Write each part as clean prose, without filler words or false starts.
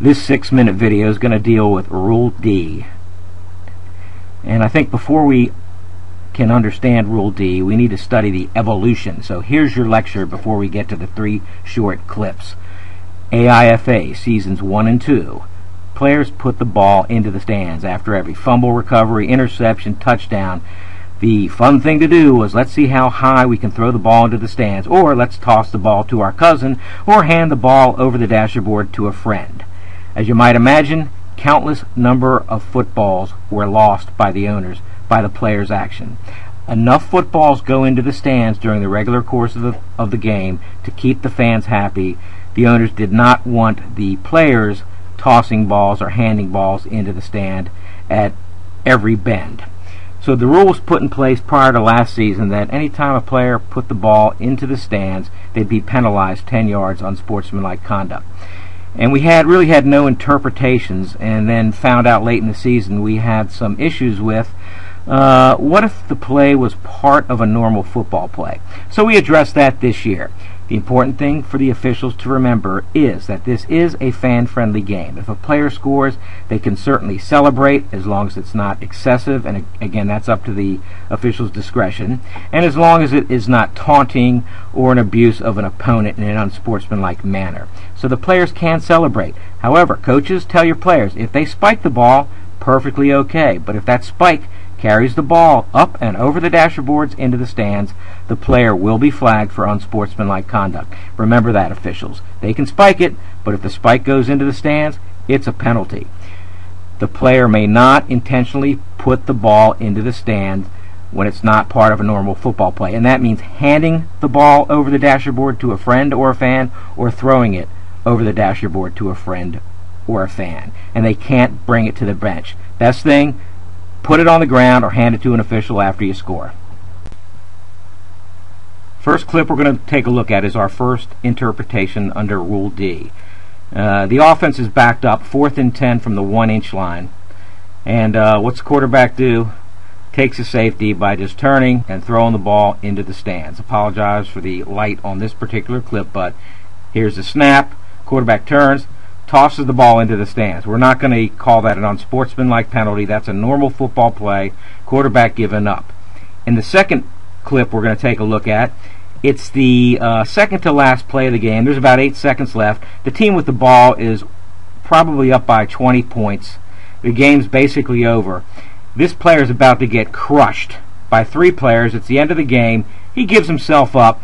This 6-minute video is going to deal with Rule D. And I think before we can understand Rule D, we need to study the evolution. So here's your lecture before we get to the 3 short clips. AIFA, Seasons 1 and 2. Players put the ball into the stands after every fumble recovery, interception, touchdown. The fun thing to do was, let's see how high we can throw the ball into the stands, or let's toss the ball to our cousin, or hand the ball over the dashboard to a friend. As you might imagine, countless number of footballs were lost by the owners, by the players' action. Enough footballs go into the stands during the regular course of the game to keep the fans happy. The owners did not want the players tossing balls or handing balls into the stand at every bend. So the rule was put in place prior to last season that any time a player put the ball into the stands, they'd be penalized 10 yards on sportsmanlike conduct. And we really had no interpretations, and then found out late in the season we had some issues with what if the play was part of a normal football play. So we addressed that this year. The important thing for the officials to remember is that this is a fan-friendly game. If a player scores, they can certainly celebrate as long as it's not excessive, and again, that's up to the official's discretion, and as long as it is not taunting or an abuse of an opponent in an unsportsmanlike manner. So the players can celebrate. However, coaches, tell your players, if they spike the ball, perfectly okay, but if that spike carries the ball up and over the dashboards into the stands, the player will be flagged for unsportsmanlike conduct. Remember that, officials. They can spike it, but if the spike goes into the stands, it's a penalty. The player may not intentionally put the ball into the stands when it's not part of a normal football play, and that means handing the ball over the dashboard to a friend or a fan, or throwing it over the dashboard to a friend or a fan. And they can't bring it to the bench. Best thing, put it on the ground or hand it to an official after you score. First clip we're going to take a look at is our first interpretation under Rule D. The offense is backed up, 4th and 10 from the 1-inch line. And what's the quarterback do? Takes a safety by just turning and throwing the ball into the stands. Apologize for the light on this particular clip, but here's the snap. Quarterback turns, tosses the ball into the stands. We're not going to call that an unsportsmanlike penalty. That's a normal football play. Quarterback giving up. In the second clip we're going to take a look at, it's the second to last play of the game. There's about 8 seconds left. The team with the ball is probably up by 20 points. The game's basically over. This player is about to get crushed by 3 players. It's the end of the game. He gives himself up.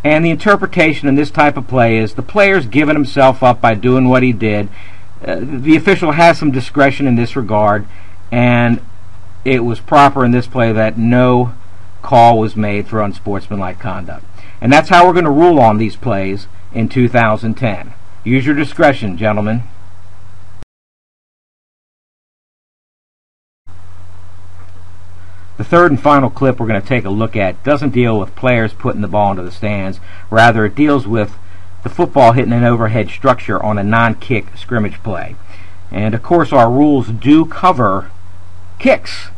And the interpretation in this type of play is the player's given himself up by doing what he did. The official has some discretion in this regard, and it was proper in this play that no call was made for unsportsmanlike conduct. And that's how we're going to rule on these plays in 2010. Use your discretion, gentlemen. The third and final clip we're going to take a look at doesn't deal with players putting the ball into the stands. Rather, it deals with the football hitting an overhead structure on a non-kick scrimmage play. And of course, our rules do cover kicks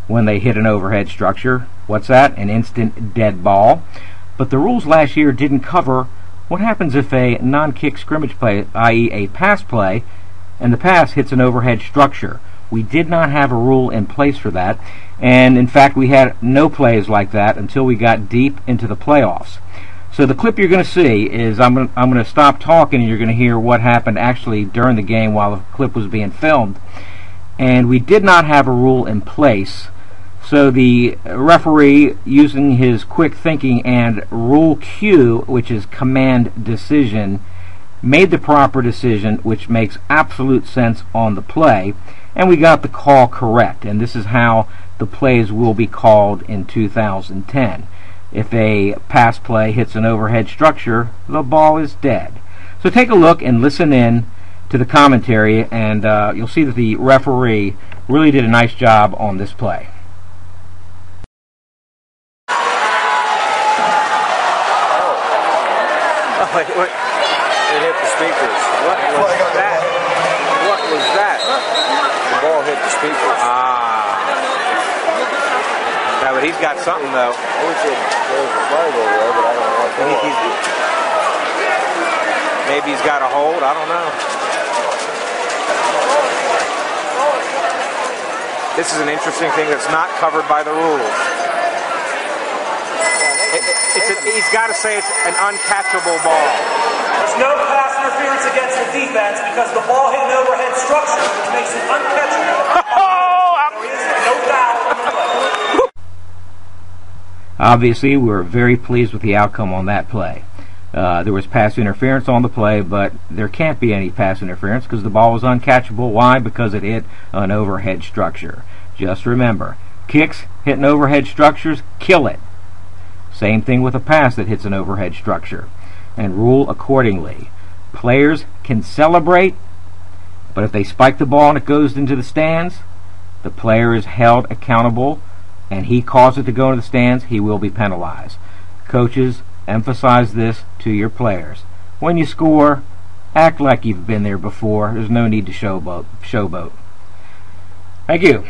when they hit an overhead structure. What's that? An instant dead ball. But the rules last year didn't cover what happens if a non-kick scrimmage play, i.e. a pass play, and the pass hits an overhead structure. We did not have a rule in place for that, and in fact we had no plays like that until we got deep into the playoffs. So the clip you're going to see is I'm going to stop talking and you're going to hear what happened actually during the game while the clip was being filmed. And we did not have a rule in place, so the referee, using his quick thinking and Rule Q, which is command decision, made the proper decision, which makes absolute sense on the play, and we got the call correct. And this is how the plays will be called in 2010. If a pass play hits an overhead structure, the ball is dead. So take a look and listen in to the commentary, and you'll see that the referee really did a nice job on this play. It hit the speakers. What was that? What was that? The ball hit the speakers. Yeah, but he's got something though. I wish there was a flag over there, but I don't know what that was. Maybe he's got a hold. I don't know. This is an interesting thing that's not covered by the rules. He's got to say it's an uncatchable ball. There's no pass interference against the defense because the ball hit an overhead structure, which makes it uncatchable. There is no foul on the play. Obviously, we were very pleased with the outcome on that play. There was pass interference on the play, but there can't be any pass interference because the ball was uncatchable. Why? Because it hit an overhead structure. Just remember, kicks hitting overhead structures, kill it. Same thing with a pass that hits an overhead structure. And rule accordingly. Players can celebrate, but if they spike the ball and it goes into the stands, the player is held accountable, and he caused it to go into the stands, he will be penalized. Coaches, emphasize this to your players. When you score, act like you've been there before. There's no need to showboat. Thank you.